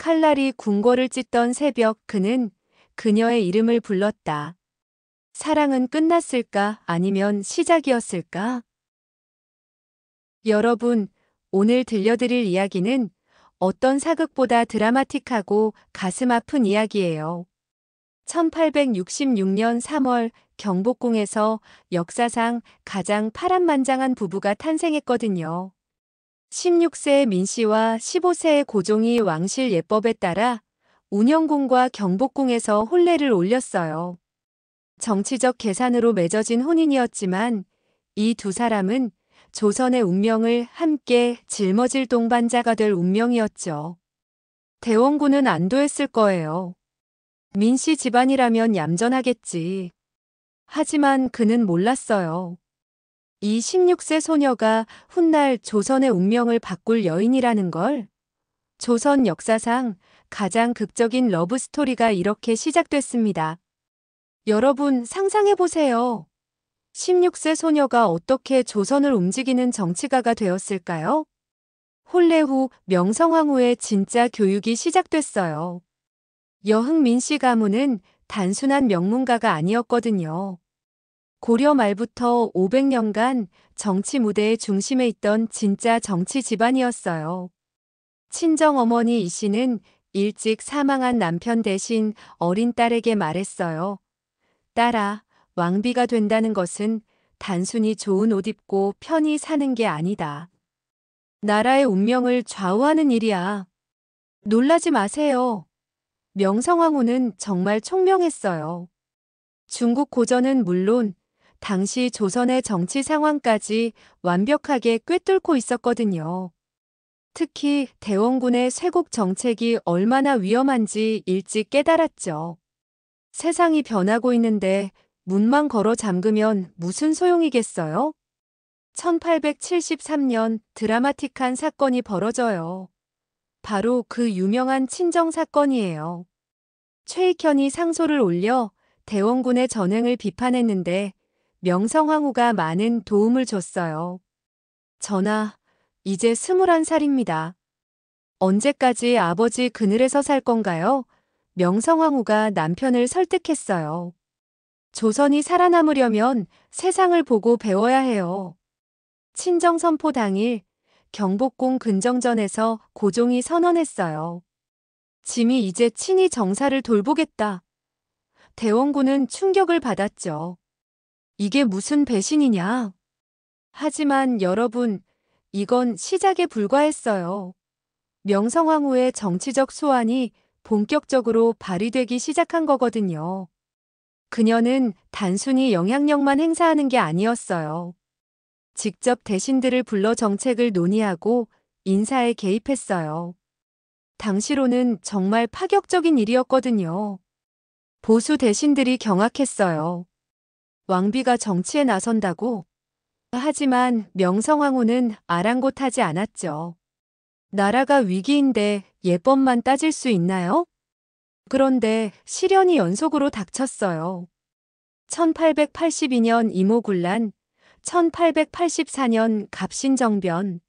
칼날이 궁궐을 찢던 새벽 그는 그녀의 이름을 불렀다. 사랑은 끝났을까 아니면 시작이었을까? 여러분, 오늘 들려드릴 이야기는 어떤 사극보다 드라마틱하고 가슴 아픈 이야기예요. 1866년 3월 경복궁에서 역사상 가장 파란만장한 부부가 탄생했거든요. 16세의 민씨와 15세의 고종이 왕실 예법에 따라 운영궁과 경복궁에서 혼례를 올렸어요. 정치적 계산으로 맺어진 혼인이었지만 이 두 사람은 조선의 운명을 함께 짊어질 동반자가 될 운명이었죠. 대원군은 안도했을 거예요. 민씨 집안이라면 얌전하겠지. 하지만 그는 몰랐어요. 이 16세 소녀가 훗날 조선의 운명을 바꿀 여인이라는 걸. 조선 역사상 가장 극적인 러브 스토리가 이렇게 시작됐습니다. 여러분 상상해보세요. 16세 소녀가 어떻게 조선을 움직이는 정치가가 되었을까요? 혼례 후 명성황후의 진짜 교육이 시작됐어요. 여흥 민씨 가문은 단순한 명문가가 아니었거든요. 고려 말부터 500년간 정치 무대의 중심에 있던 진짜 정치 집안이었어요. 친정어머니 이 씨는 일찍 사망한 남편 대신 어린 딸에게 말했어요. 딸아, 왕비가 된다는 것은 단순히 좋은 옷 입고 편히 사는 게 아니다. 나라의 운명을 좌우하는 일이야. 놀라지 마세요. 명성황후는 정말 총명했어요. 중국 고전은 물론 당시 조선의 정치 상황까지 완벽하게 꿰뚫고 있었거든요. 특히 대원군의 쇄국 정책이 얼마나 위험한지 일찍 깨달았죠. 세상이 변하고 있는데 문만 걸어 잠그면 무슨 소용이겠어요? 1873년 드라마틱한 사건이 벌어져요. 바로 그 유명한 친정 사건이에요. 최익현이 상소를 올려 대원군의 전횡을 비판했는데 명성황후가 많은 도움을 줬어요. 전하, 이제 21살입니다. 언제까지 아버지 그늘에서 살 건가요? 명성황후가 남편을 설득했어요. 조선이 살아남으려면 세상을 보고 배워야 해요. 친정 선포 당일 경복궁 근정전에서 고종이 선언했어요. 짐이 이제 친히 정사를 돌보겠다. 대원군은 충격을 받았죠. 이게 무슨 배신이냐? 하지만 여러분, 이건 시작에 불과했어요. 명성황후의 정치적 소환이 본격적으로 발휘되기 시작한 거거든요. 그녀는 단순히 영향력만 행사하는 게 아니었어요. 직접 대신들을 불러 정책을 논의하고 인사에 개입했어요. 당시로는 정말 파격적인 일이었거든요. 보수 대신들이 경악했어요. 왕비가 정치에 나선다고? 하지만 명성황후는 아랑곳하지 않았죠. 나라가 위기인데 예법만 따질 수 있나요? 그런데 시련이 연속으로 닥쳤어요. 1882년 이모군란, 1884년 갑신정변.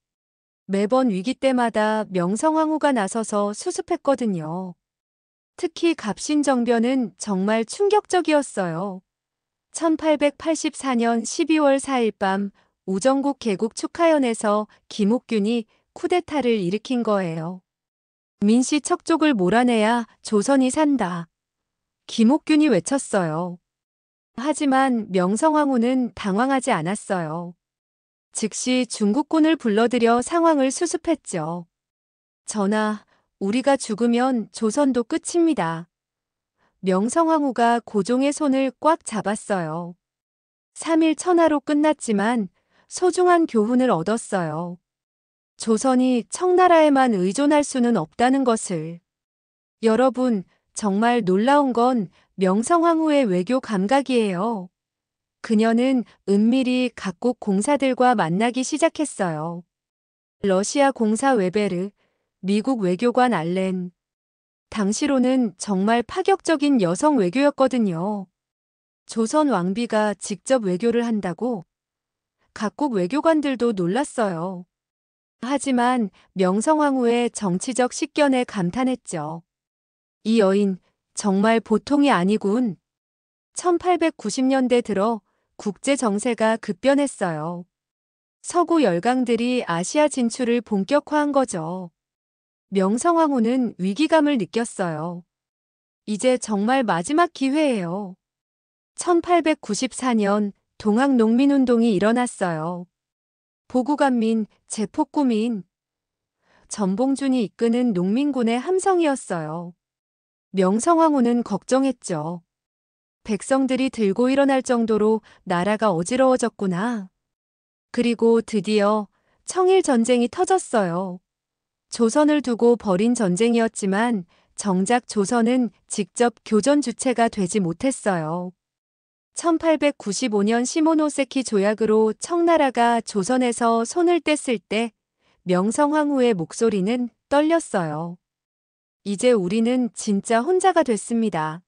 매번 위기 때마다 명성황후가 나서서 수습했거든요. 특히 갑신정변은 정말 충격적이었어요. 1884년 12월 4일 밤 우정국 개국 축하연에서 김옥균이 쿠데타를 일으킨 거예요. 민씨 척족을 몰아내야 조선이 산다. 김옥균이 외쳤어요. 하지만 명성황후는 당황하지 않았어요. 즉시 중국군을 불러들여 상황을 수습했죠. 전하, 우리가 죽으면 조선도 끝입니다. 명성황후가 고종의 손을 꽉 잡았어요. 3일 천하로 끝났지만 소중한 교훈을 얻었어요. 조선이 청나라에만 의존할 수는 없다는 것을. 여러분, 정말 놀라운 건 명성황후의 외교 감각이에요. 그녀는 은밀히 각국 공사들과 만나기 시작했어요. 러시아 공사 웨베르, 미국 외교관 알렌. 당시로는 정말 파격적인 여성 외교였거든요. 조선 왕비가 직접 외교를 한다고? 각국 외교관들도 놀랐어요. 하지만 명성황후의 정치적 식견에 감탄했죠. 이 여인 정말 보통이 아니군. 1890년대 들어 국제 정세가 급변했어요. 서구 열강들이 아시아 진출을 본격화한 거죠. 명성황후는 위기감을 느꼈어요. 이제 정말 마지막 기회예요. 1894년 동학농민운동이 일어났어요. 보구간민, 제폭구민, 전봉준이 이끄는 농민군의 함성이었어요. 명성황후는 걱정했죠. 백성들이 들고 일어날 정도로 나라가 어지러워졌구나. 그리고 드디어 청일 전쟁이 터졌어요. 조선을 두고 벌인 전쟁이었지만 정작 조선은 직접 교전 주체가 되지 못했어요. 1895년 시모노세키 조약으로 청나라가 조선에서 손을 뗐을 때 명성황후의 목소리는 떨렸어요. 이제 우리는 진짜 혼자가 됐습니다.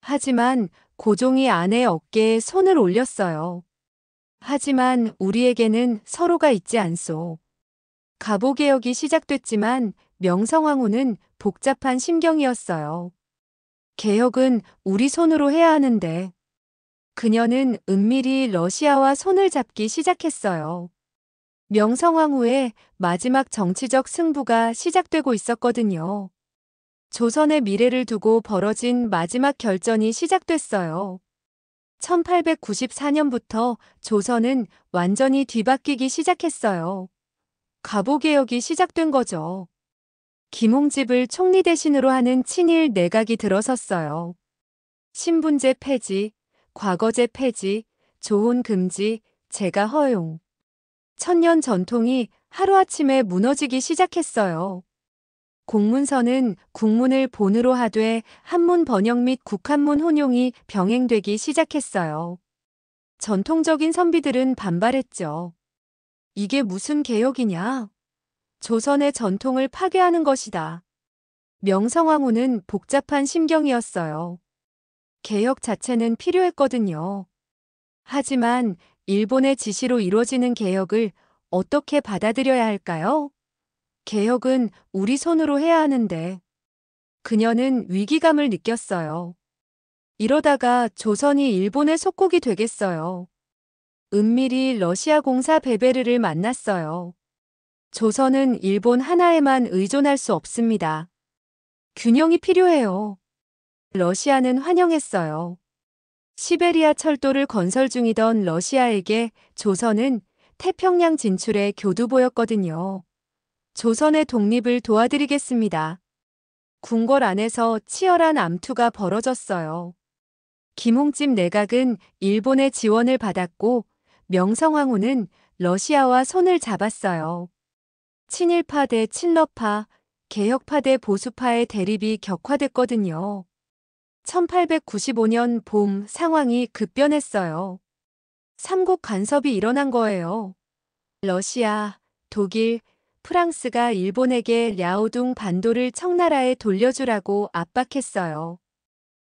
하지만 고종이 아내의 어깨에 손을 올렸어요. 하지만 우리에게는 서로가 있지 않소. 가보개혁이 시작됐지만 명성황후는 복잡한 심경이었어요. 개혁은 우리 손으로 해야 하는데. 그녀는 은밀히 러시아와 손을 잡기 시작했어요. 명성황후의 마지막 정치적 승부가 시작되고 있었거든요. 조선의 미래를 두고 벌어진 마지막 결전이 시작됐어요. 1894년부터 조선은 완전히 뒤바뀌기 시작했어요. 가보개혁이 시작된 거죠. 김홍집을 총리 대신으로 하는 친일 내각이 들어섰어요. 신분제 폐지, 과거제 폐지, 조혼 금지, 재가 허용. 천년 전통이 하루아침에 무너지기 시작했어요. 공문서는 국문을 본으로 하되 한문 번역 및 국한문 혼용이 병행되기 시작했어요. 전통적인 선비들은 반발했죠. 이게 무슨 개혁이냐? 조선의 전통을 파괴하는 것이다. 명성황후는 복잡한 심경이었어요. 개혁 자체는 필요했거든요. 하지만 일본의 지시로 이루어지는 개혁을 어떻게 받아들여야 할까요? 개혁은 우리 손으로 해야 하는데. 그녀는 위기감을 느꼈어요. 이러다가 조선이 일본의 속국이 되겠어요. 은밀히 러시아 공사 베베르를 만났어요. 조선은 일본 하나에만 의존할 수 없습니다. 균형이 필요해요. 러시아는 환영했어요. 시베리아 철도를 건설 중이던 러시아에게 조선은 태평양 진출의 교두보였거든요. 조선의 독립을 도와드리겠습니다. 궁궐 안에서 치열한 암투가 벌어졌어요. 김홍집 내각은 일본의 지원을 받았고 명성황후는 러시아와 손을 잡았어요. 친일파 대 친러파, 개혁파 대 보수파의 대립이 격화됐거든요. 1895년 봄 상황이 급변했어요. 삼국 간섭이 일어난 거예요. 러시아, 독일, 프랑스가 일본에게 랴오둥 반도를 청나라에 돌려주라고 압박했어요.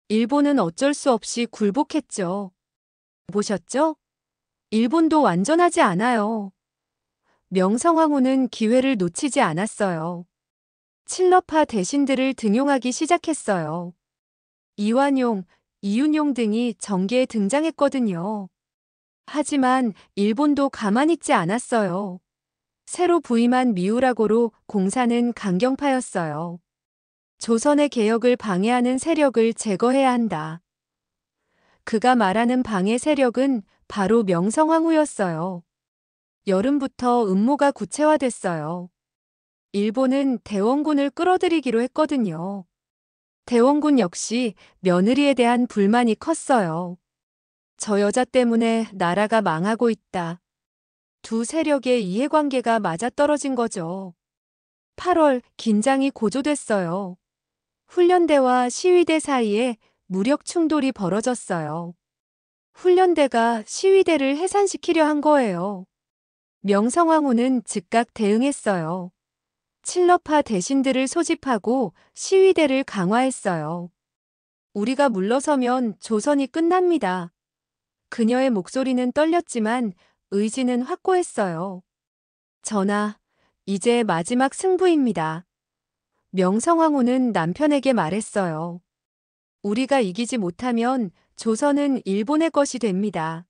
일본은 어쩔 수 없이 굴복했죠. 보셨죠? 일본도 완전하지 않아요. 명성황후는 기회를 놓치지 않았어요. 친러파 대신들을 등용하기 시작했어요. 이완용, 이윤용 등이 정계에 등장했거든요. 하지만 일본도 가만히 있지 않았어요. 새로 부임한 미우라고로 공사는 강경파였어요. 조선의 개혁을 방해하는 세력을 제거해야 한다. 그가 말하는 방해 세력은 바로 명성황후였어요. 여름부터 음모가 구체화됐어요. 일본은 대원군을 끌어들이기로 했거든요. 대원군 역시 며느리에 대한 불만이 컸어요. 저 여자 때문에 나라가 망하고 있다. 두 세력의 이해관계가 맞아떨어진 거죠. 8월 긴장이 고조됐어요. 훈련대와 시위대 사이에 무력 충돌이 벌어졌어요. 훈련대가 시위대를 해산시키려 한 거예요. 명성황후는 즉각 대응했어요. 친러파 대신들을 소집하고 시위대를 강화했어요. 우리가 물러서면 조선이 끝납니다. 그녀의 목소리는 떨렸지만 의지는 확고했어요. 전하, 이제 마지막 승부입니다. 명성황후는 남편에게 말했어요. 우리가 이기지 못하면 조선은 일본의 것이 됩니다.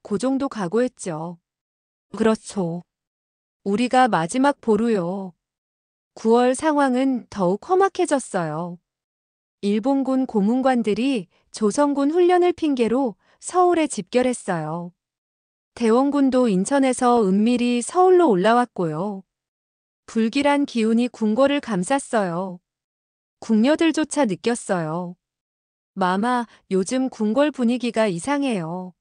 고종도 각오했죠. 그렇죠. 우리가 마지막 보루요. 9월 상황은 더욱 험악해졌어요. 일본군 고문관들이 조선군 훈련을 핑계로 서울에 집결했어요. 대원군도 인천에서 은밀히 서울로 올라왔고요. 불길한 기운이 궁궐을 감쌌어요. 궁녀들조차 느꼈어요. 마마, 요즘 궁궐 분위기가 이상해요.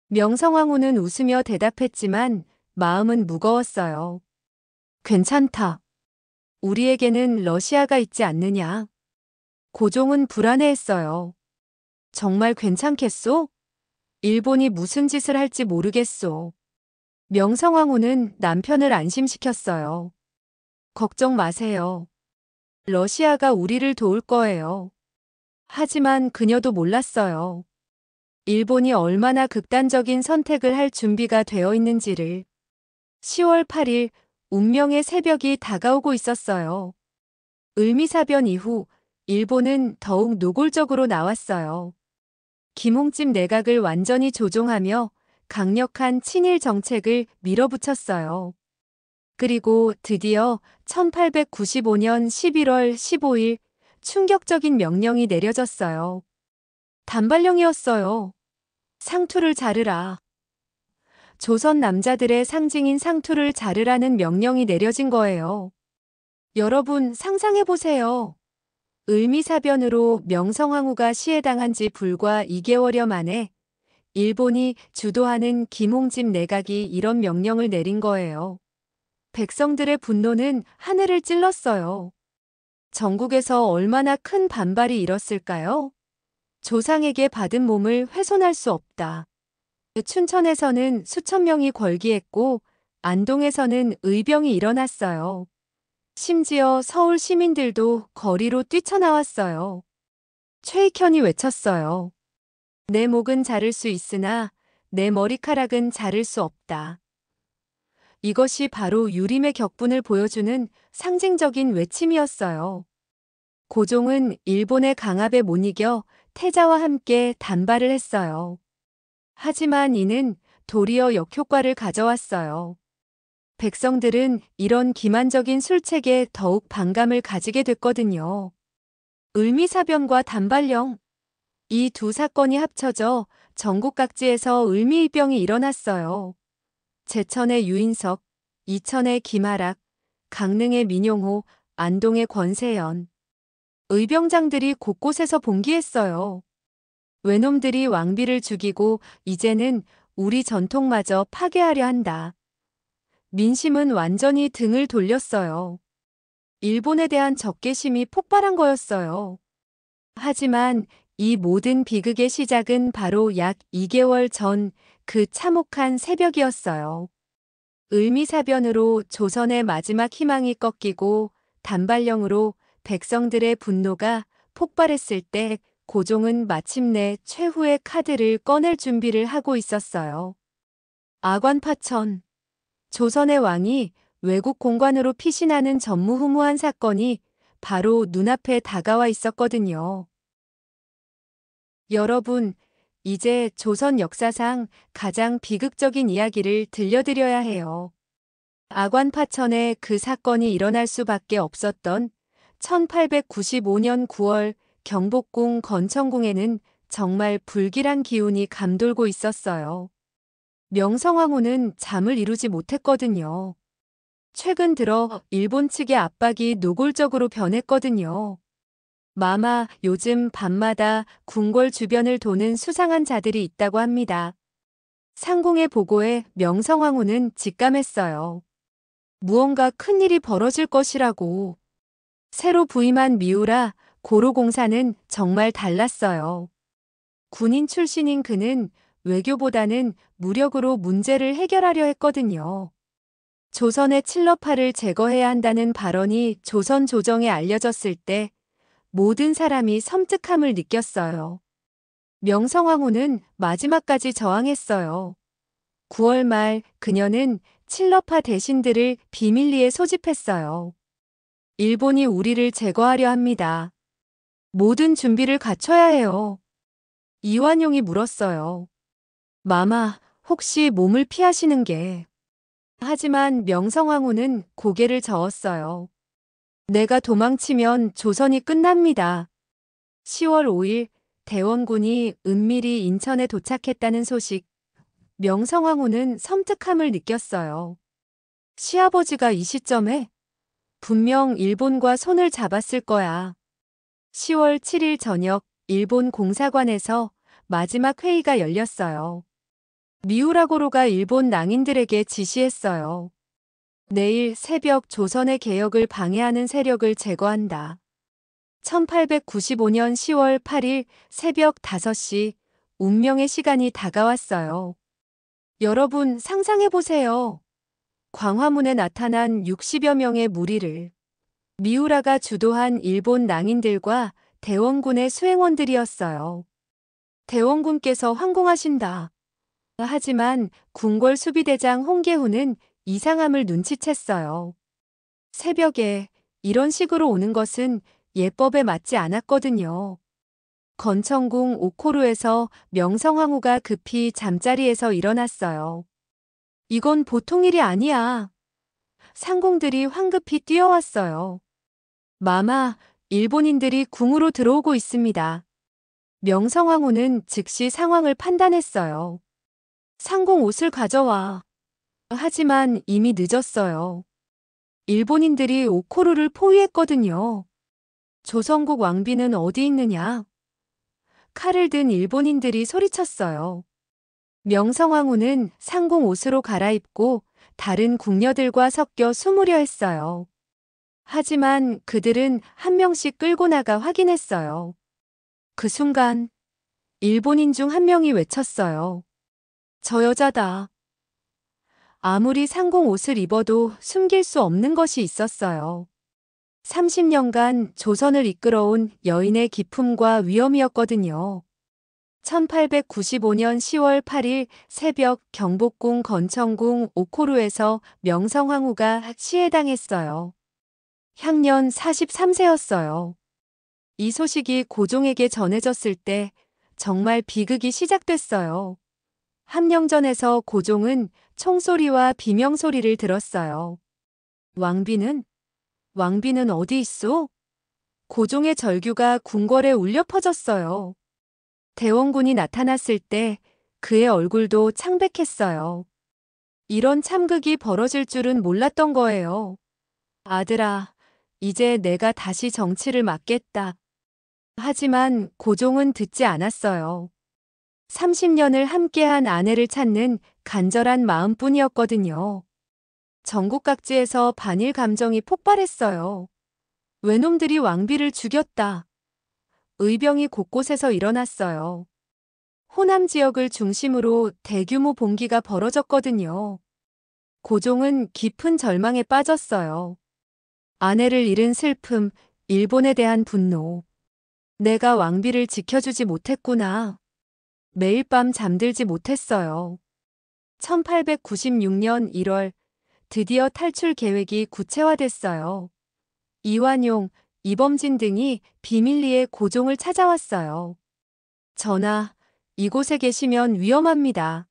명성황후는 웃으며 대답했지만 마음은 무거웠어요. 괜찮다. 우리에게는 러시아가 있지 않느냐. 고종은 불안해했어요. 정말 괜찮겠소? 일본이 무슨 짓을 할지 모르겠소. 명성황후는 남편을 안심시켰어요. 걱정 마세요. 러시아가 우리를 도울 거예요. 하지만 그녀도 몰랐어요. 일본이 얼마나 극단적인 선택을 할 준비가 되어 있는지를. 10월 8일 운명의 새벽이 다가오고 있었어요. 을미사변 이후 일본은 더욱 노골적으로 나왔어요. 김홍집 내각을 완전히 조종하며 강력한 친일 정책을 밀어붙였어요. 그리고 드디어 1895년 11월 15일 충격적인 명령이 내려졌어요. 단발령이었어요. 상투를 자르라. 조선 남자들의 상징인 상투를 자르라는 명령이 내려진 거예요. 여러분 상상해보세요. 을미사변으로 명성황후가 시해당한 지 불과 2개월여 만에 일본이 주도하는 김홍집 내각이 이런 명령을 내린 거예요. 백성들의 분노는 하늘을 찔렀어요. 전국에서 얼마나 큰 반발이 일었을까요? 조상에게 받은 몸을 훼손할 수 없다. 춘천에서는 수천 명이 걸기했고 안동에서는 의병이 일어났어요. 심지어 서울 시민들도 거리로 뛰쳐나왔어요. 최익현이 외쳤어요. 내 목은 자를 수 있으나 내 머리카락은 자를 수 없다. 이것이 바로 유림의 격분을 보여주는 상징적인 외침이었어요. 고종은 일본의 강압에 못 이겨 태자와 함께 단발을 했어요. 하지만 이는 도리어 역효과를 가져왔어요. 백성들은 이런 기만적인 술책에 더욱 반감을 가지게 됐거든요. 을미사변과 단발령, 이 두 사건이 합쳐져 전국 각지에서 을미일병이 일어났어요. 제천의 유인석, 이천의 김하락, 강릉의 민용호, 안동의 권세연. 의병장들이 곳곳에서 봉기했어요. 외놈들이 왕비를 죽이고 이제는 우리 전통마저 파괴하려 한다. 민심은 완전히 등을 돌렸어요. 일본에 대한 적개심이 폭발한 거였어요. 하지만 이 모든 비극의 시작은 바로 약 2개월 전 그 참혹한 새벽이었어요. 을미사변으로 조선의 마지막 희망이 꺾이고 단발령으로 백성들의 분노가 폭발했을 때 고종은 마침내 최후의 카드를 꺼낼 준비를 하고 있었어요. 아관파천. 조선의 왕이 외국 공관으로 피신하는 전무후무한 사건이 바로 눈앞에 다가와 있었거든요. 여러분, 이제 조선 역사상 가장 비극적인 이야기를 들려드려야 해요. 아관파천에 그 사건이 일어날 수밖에 없었던 1895년 9월 경복궁 건천궁에는 정말 불길한 기운이 감돌고 있었어요. 명성황후는 잠을 이루지 못했거든요. 최근 들어 일본 측의 압박이 노골적으로 변했거든요. 마마, 요즘 밤마다 궁궐 주변을 도는 수상한 자들이 있다고 합니다. 상공의 보고에 명성황후는 직감했어요. 무언가 큰일이 벌어질 것이라고. 새로 부임한 미우라 고로공사는 정말 달랐어요. 군인 출신인 그는 외교보다는 무력으로 문제를 해결하려 했거든요. 조선의 칠러파를 제거해야 한다는 발언이 조선 조정에 알려졌을 때 모든 사람이 섬뜩함을 느꼈어요. 명성황후는 마지막까지 저항했어요. 9월 말 그녀는 칠러파 대신들을 비밀리에 소집했어요. 일본이 우리를 제거하려 합니다. 모든 준비를 갖춰야 해요. 이완용이 물었어요. 마마, 혹시 몸을 피하시는 게... 하지만 명성황후는 고개를 저었어요. 내가 도망치면 조선이 끝납니다. 10월 5일 대원군이 은밀히 인천에 도착했다는 소식. 명성황후는 섬뜩함을 느꼈어요. 시아버지가 이 시점에 분명 일본과 손을 잡았을 거야. 10월 7일 저녁 일본 공사관에서 마지막 회의가 열렸어요. 미우라고로가 일본 낭인들에게 지시했어요. 내일 새벽 조선의 개혁을 방해하는 세력을 제거한다. 1895년 10월 8일 새벽 5시 운명의 시간이 다가왔어요. 여러분 상상해보세요. 광화문에 나타난 60여 명의 무리를 미우라가 주도한 일본 낭인들과 대원군의 수행원들이었어요. 대원군께서 황공하신다. 하지만 궁궐 수비대장 홍계훈은 이상함을 눈치챘어요. 새벽에 이런 식으로 오는 것은 예법에 맞지 않았거든요. 건천궁 오코루에서 명성황후가 급히 잠자리에서 일어났어요. 이건 보통 일이 아니야. 상공들이 황급히 뛰어왔어요. 마마, 일본인들이 궁으로 들어오고 있습니다. 명성황후는 즉시 상황을 판단했어요. 상공 옷을 가져와. 하지만 이미 늦었어요. 일본인들이 오코루를 포위했거든요. 조선국 왕비는 어디 있느냐? 칼을 든 일본인들이 소리쳤어요. 명성황후는 상공 옷으로 갈아입고 다른 궁녀들과 섞여 숨으려 했어요. 하지만 그들은 한 명씩 끌고 나가 확인했어요. 그 순간 일본인 중 한 명이 외쳤어요. 저 여자다. 아무리 상공 옷을 입어도 숨길 수 없는 것이 있었어요. 30년간 조선을 이끌어온 여인의 기품과 위엄이었거든요. 1895년 10월 8일 새벽 경복궁 건천궁 오코루에서 명성황후가 시해당했어요. 향년 43세였어요. 이 소식이 고종에게 전해졌을 때 정말 비극이 시작됐어요. 함령전에서 고종은 총소리와 비명소리를 들었어요. 왕비는 어디 있소? 고종의 절규가 궁궐에 울려 퍼졌어요. 대원군이 나타났을 때 그의 얼굴도 창백했어요. 이런 참극이 벌어질 줄은 몰랐던 거예요. 아들아, 이제 내가 다시 정치를 맡겠다. 하지만 고종은 듣지 않았어요. 30년을 함께한 아내를 찾는 간절한 마음뿐이었거든요. 전국 각지에서 반일 감정이 폭발했어요. 외놈들이 왕비를 죽였다. 의병이 곳곳에서 일어났어요. 호남 지역을 중심으로 대규모 봉기가 벌어졌거든요. 고종은 깊은 절망에 빠졌어요. 아내를 잃은 슬픔, 일본에 대한 분노. 내가 왕비를 지켜주지 못했구나. 매일 밤 잠들지 못했어요. 1896년 1월 드디어 탈출 계획이 구체화됐어요. 이완용, 이범진 등이 비밀리에 고종을 찾아왔어요. 전하, 이곳에 계시면 위험합니다.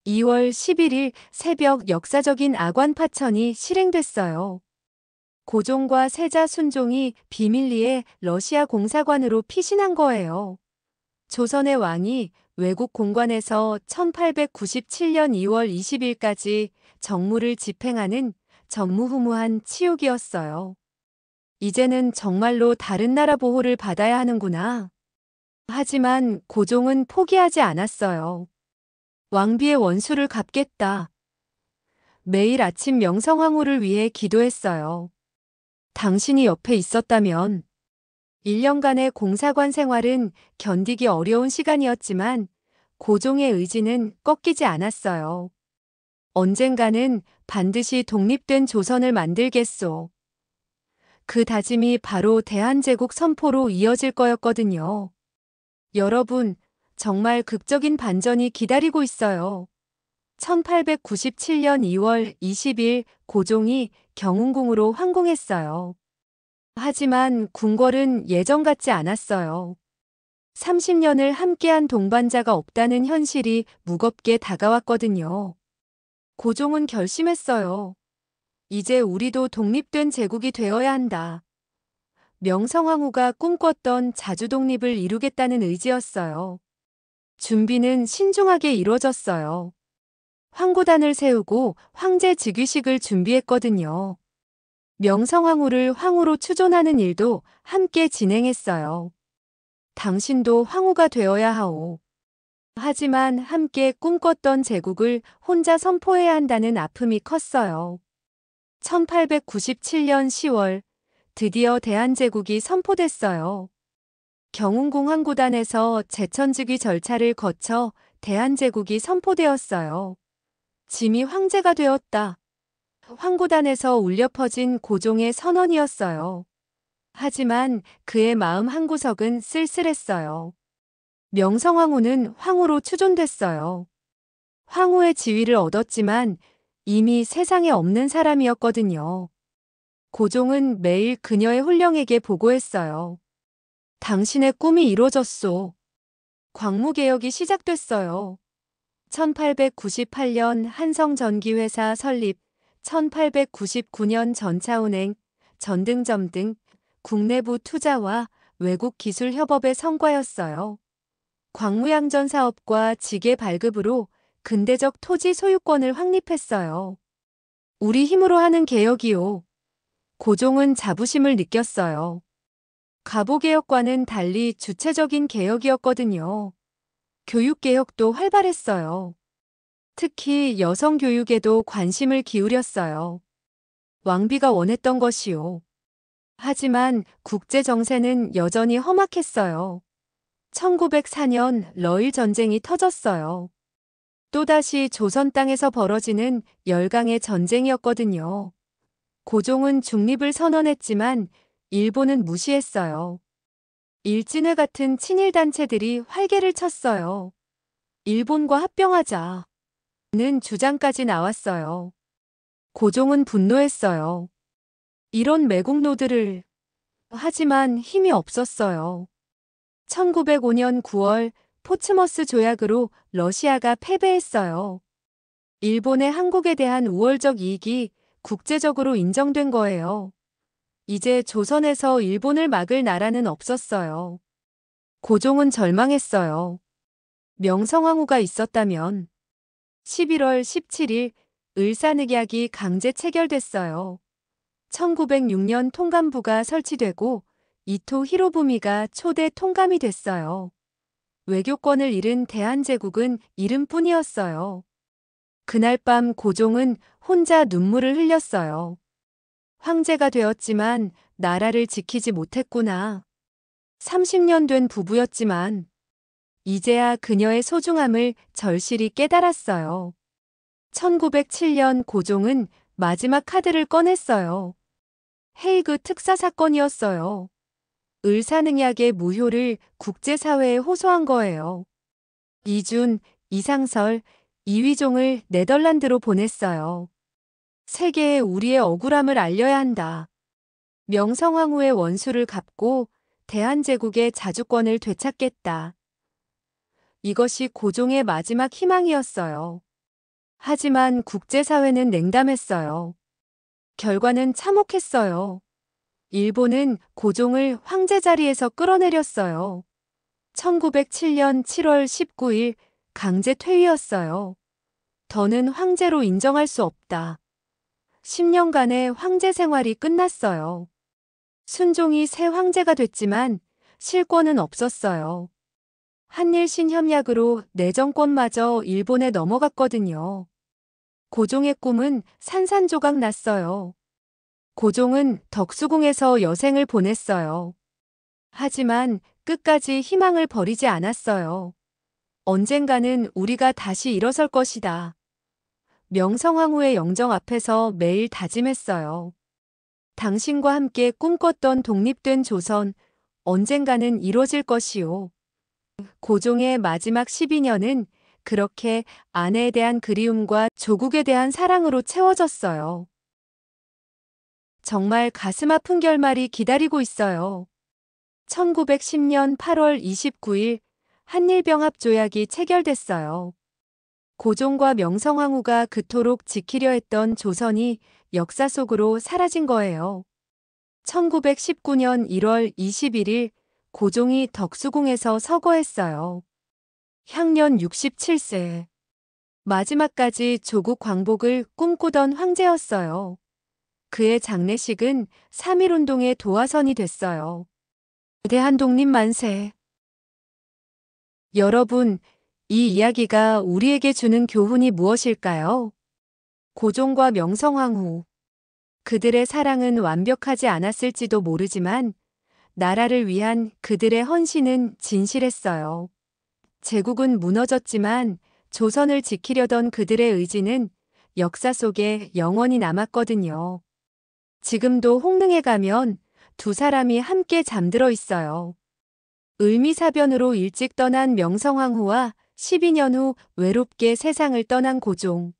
2월 11일 새벽 역사적인 아관파천이 실행됐어요. 고종과 세자 순종이 비밀리에 러시아 공사관으로 피신한 거예요. 조선의 왕이 외국 공관에서 1897년 2월 20일까지 정무를 집행하는 전무후무한 치욕이었어요. 이제는 정말로 다른 나라 보호를 받아야 하는구나. 하지만 고종은 포기하지 않았어요. 왕비의 원수를 갚겠다. 매일 아침 명성황후를 위해 기도했어요. 당신이 옆에 있었다면 1년간의 공사관 생활은 견디기 어려운 시간이었지만 고종의 의지는 꺾이지 않았어요. 언젠가는 반드시 독립된 조선을 만들겠소. 그 다짐이 바로 대한제국 선포로 이어질 거였거든요. 여러분, 정말 극적인 반전이 기다리고 있어요. 1897년 2월 20일 고종이 경운궁으로 황궁했어요. 하지만 궁궐은 예전 같지 않았어요. 30년을 함께한 동반자가 없다는 현실이 무겁게 다가왔거든요. 고종은 결심했어요. 이제 우리도 독립된 제국이 되어야 한다. 명성황후가 꿈꿨던 자주 독립을 이루겠다는 의지였어요. 준비는 신중하게 이루어졌어요. 황구단을 세우고 황제 즉위식을 준비했거든요. 명성황후를 황후로 추존하는 일도 함께 진행했어요. 당신도 황후가 되어야 하오. 하지만 함께 꿈꿨던 제국을 혼자 선포해야 한다는 아픔이 컸어요. 1897년 10월 드디어 대한제국이 선포됐어요. 경운궁 황구단에서 제천즉위 절차를 거쳐 대한제국이 선포되었어요. 짐이 황제가 되었다. 황구단에서 울려 퍼진 고종의 선언이었어요. 하지만 그의 마음 한구석은 쓸쓸했어요. 명성황후는 황후로 추존됐어요. 황후의 지위를 얻었지만 이미 세상에 없는 사람이었거든요. 고종은 매일 그녀의 혼령에게 보고했어요. 당신의 꿈이 이루어졌소. 광무개혁이 시작됐어요. 1898년 한성전기회사 설립, 1899년 전차운행, 전등점 등 국내부 투자와 외국 기술 협업의 성과였어요. 광무양전 사업과 지계 발급으로 근대적 토지 소유권을 확립했어요. 우리 힘으로 하는 개혁이요. 고종은 자부심을 느꼈어요. 가보개혁과는 달리 주체적인 개혁이었거든요. 교육개혁도 활발했어요. 특히 여성 교육에도 관심을 기울였어요. 왕비가 원했던 것이요. 하지만 국제 정세는 여전히 험악했어요. 1904년 러일 전쟁이 터졌어요. 또다시 조선 땅에서 벌어지는 열강의 전쟁이었거든요. 고종은 중립을 선언했지만 일본은 무시했어요. 일진회 같은 친일 단체들이 활개를 쳤어요. 일본과 합병하자는 주장까지 나왔어요. 고종은 분노했어요. 이런 매국노들을. 하지만 힘이 없었어요. 1905년 9월 포츠머스 조약으로 러시아가 패배했어요. 일본의 한국에 대한 우월적 이익이 국제적으로 인정된 거예요. 이제 조선에서 일본을 막을 나라는 없었어요. 고종은 절망했어요. 명성황후가 있었다면. 11월 17일 을사늑약이 강제 체결됐어요. 1906년 통감부가 설치되고 이토 히로부미가 초대 통감이 됐어요. 외교권을 잃은 대한제국은 이름뿐이었어요. 그날 밤 고종은 혼자 눈물을 흘렸어요. 황제가 되었지만 나라를 지키지 못했구나. 30년 된 부부였지만 이제야 그녀의 소중함을 절실히 깨달았어요. 1907년 고종은 마지막 카드를 꺼냈어요. 헤이그 특사 사건이었어요. 을사늑약의 무효를 국제사회에 호소한 거예요. 이준, 이상설, 이휘종을 네덜란드로 보냈어요. 세계에 우리의 억울함을 알려야 한다. 명성황후의 원수를 갚고 대한제국의 자주권을 되찾겠다. 이것이 고종의 마지막 희망이었어요. 하지만 국제사회는 냉담했어요. 결과는 참혹했어요. 일본은 고종을 황제 자리에서 끌어내렸어요. 1907년 7월 19일 강제 퇴위였어요. 더는 황제로 인정할 수 없다. 10년간의 황제 생활이 끝났어요. 순종이 새 황제가 됐지만 실권은 없었어요. 한일 신협약으로 내정권마저 일본에 넘어갔거든요. 고종의 꿈은 산산조각 났어요. 고종은 덕수궁에서 여생을 보냈어요. 하지만 끝까지 희망을 버리지 않았어요. 언젠가는 우리가 다시 일어설 것이다. 명성황후의 영정 앞에서 매일 다짐했어요. 당신과 함께 꿈꿨던 독립된 조선, 언젠가는 이루어질 것이요. 고종의 마지막 12년은 그렇게 아내에 대한 그리움과 조국에 대한 사랑으로 채워졌어요. 정말 가슴 아픈 결말이 기다리고 있어요. 1910년 8월 29일 한일병합조약이 체결됐어요. 고종과 명성황후가 그토록 지키려 했던 조선이 역사 속으로 사라진 거예요. 1919년 1월 21일 고종이 덕수궁에서 서거했어요. 향년 67세. 마지막까지 조국 광복을 꿈꾸던 황제였어요. 그의 장례식은 3.1운동의 도화선이 됐어요. 대한독립 만세. 여러분, 이 이야기가 우리에게 주는 교훈이 무엇일까요? 고종과 명성황후. 그들의 사랑은 완벽하지 않았을지도 모르지만 나라를 위한 그들의 헌신은 진실했어요. 제국은 무너졌지만 조선을 지키려던 그들의 의지는 역사 속에 영원히 남았거든요. 지금도 홍릉에 가면 두 사람이 함께 잠들어 있어요. 을미사변으로 일찍 떠난 명성황후와 12년 후 외롭게 세상을 떠난 고종.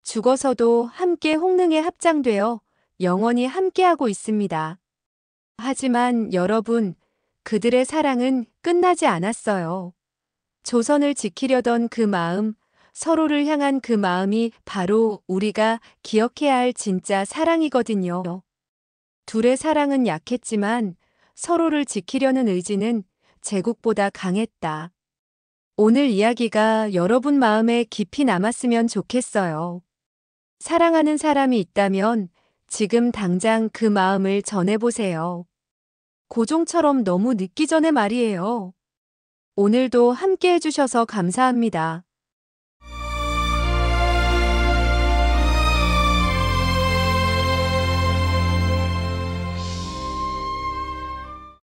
죽어서도 함께 홍릉에 합장되어 영원히 함께하고 있습니다. 하지만 여러분, 그들의 사랑은 끝나지 않았어요. 조선을 지키려던 그 마음, 서로를 향한 그 마음이 바로 우리가 기억해야 할 진짜 사랑이거든요. 둘의 사랑은 약했지만 서로를 지키려는 의지는 제국보다 강했다. 오늘 이야기가 여러분 마음에 깊이 남았으면 좋겠어요. 사랑하는 사람이 있다면 지금 당장 그 마음을 전해보세요. 고종처럼 너무 늦기 전에 말이에요. 오늘도 함께 해주셔서 감사합니다.